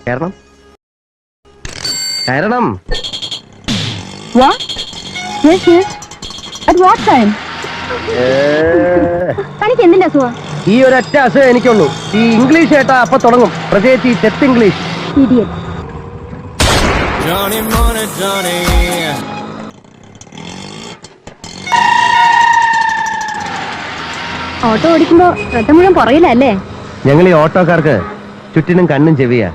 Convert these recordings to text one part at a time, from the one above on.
കയറണം കയറണം. തനിക്ക് എന്തിന്റെ അസുഖം? ഈ ഒരൊറ്റ അസുഖം എനിക്കുള്ളൂ. ഈ ഇംഗ്ലീഷ് കേട്ടാ അപ്പൊ തുടങ്ങും, പ്രത്യേകിച്ച് ഈ ചെത്ത് ഇംഗ്ലീഷ്. ഓട്ടോ ഓടിക്കുമ്പോ ശ്രദ്ധ മുഴുവൻ പുറകിലല്ലേ? ഞങ്ങൾ ഈ ഓട്ടോക്കാർക്ക് ചുറ്റിനും കണ്ണും ചെവിയാ.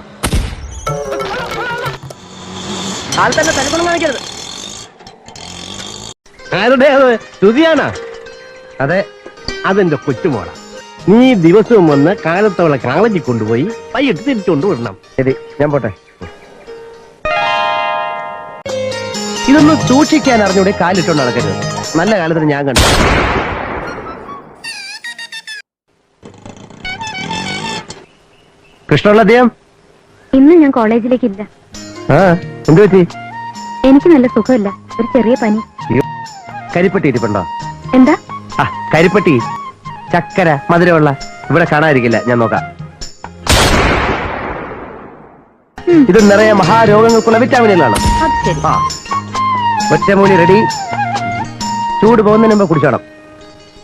ആരുടെ അത്? ശ്രുതിയാണോ? അതെ, അതെന്റെ കൊച്ചുമോള. നീ ദിവസവും വന്ന് കാലത്തോളം കോളേജിൽ കൊണ്ടുപോയി വൈകിട്ട് തിരിച്ചുകൊണ്ട് വിടണം. ശരി, ഞാൻ പോട്ടെ. ഇതൊന്നും സൂക്ഷിക്കാൻ അറിഞ്ഞൂടെ കാലിട്ടോണ്ട് നടക്കരുത്. നല്ല കാലത്തിന് ഞാൻ കണ്ടു. കൃഷ്ണുള്ള അദ്ദേഹം ഇന്ന് ഞാൻ കോളേജിലേക്ക് ഇല്ല. എന്ത് പറ്റി? എനിക്ക് നല്ല സുഖമില്ല, ഒരു ചെറിയ പനി. കരിപ്പട്ടി ഇരിപ്പുണ്ടോ? എന്താ? കരിപ്പട്ടി, ചക്കര, മധുരമുള്ള. ഇവിടെ കാണാതിരിക്കില്ല, ഞാൻ നോക്കാം. ഇത് നിറയെ മഹാരോഗങ്ങൾക്കുള്ള വിറ്റാമിനുകളാണ്. ഒറ്റമൂലി റെഡി. ചൂട് പോകുന്നതിന് മുമ്പ് കുടിച്ചോണം.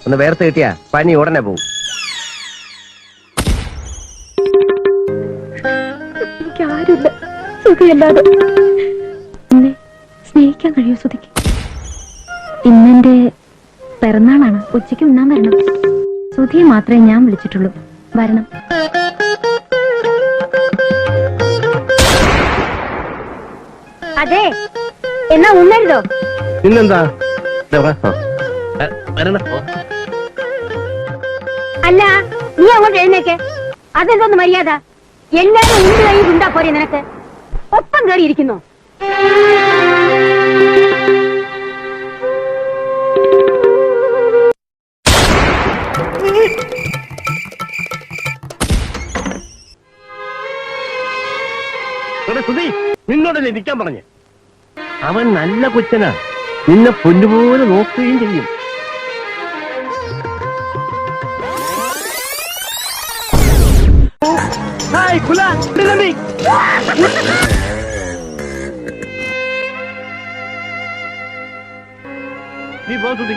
ഒന്ന് വേർത്ത് കിട്ടിയാ പനി ഉടനെ പോകും. എനിക്കാരുമില്ല, സുഖമില്ലാതെ. എന്നെ സ്നേഹിക്കാൻ കഴിയൂ സുധിക്ക്? ഇന്നെന്റെ പിറന്നാളാണ്. ഉച്ചയ്ക്ക് ഉണ്ണാൻ വരണം. സുധിയെ മാത്രമേ ഞാൻ വിളിച്ചിട്ടുള്ളൂ. വരണം. അതെ, എന്നാ ഉണ്ണരുതോ? പിന്നെന്താ? അല്ല, നീ അങ്ങോട്ട് എഴുന്നേക്കെ. അതെന്തോന്ന് മര്യാദ? എല്ലാരും ഉണ്ട് കൈ ഉണ്ടാ പോരെ നിനക്ക്? ഒപ്പം കയറിയിരിക്കുന്നു. നിന്നോടല്ലേ നിൽക്കാൻ പറഞ്ഞ്? അവൻ നല്ല കൊച്ചനാ, നിന്നെ പൊന്നുപോലെ നോക്കുകയും ചെയ്യും. നീ പോ സുധി.